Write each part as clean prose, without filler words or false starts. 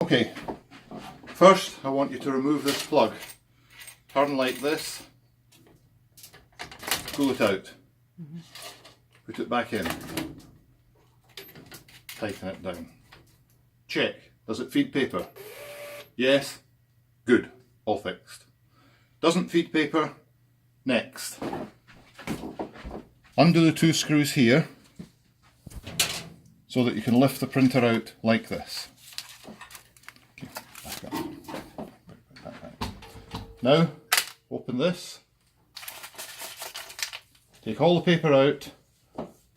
Okay, first I want you to remove this plug. Turn like this, pull it out, put it back in, tighten it down. Check, does it feed paper? Yes, good, all fixed. Doesn't feed paper, next. Undo the two screws here so that you can lift the printer out like this. Okay, back up. Now, open this, take all the paper out,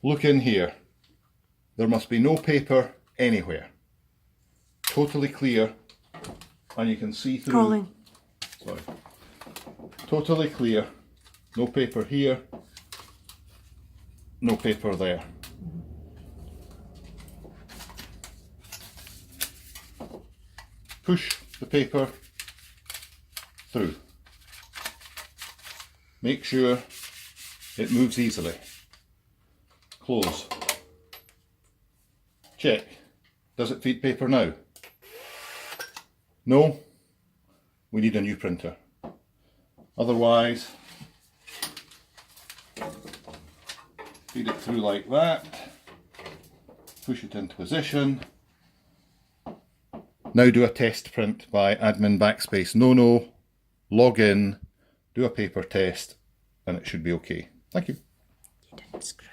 look in here. There must be no paper anywhere. Totally clear, and you can see through. Calling. Sorry. Totally clear, no paper here, no paper there. Push the paper through. Make sure it moves easily. Close. Check. Does it feed paper now? No? We need a new printer. Otherwise, feed it through like that. Push it into position. Now do a test print by admin backspace. No, log in, do a paper test, and it should be okay. Thank you. You didn't screw.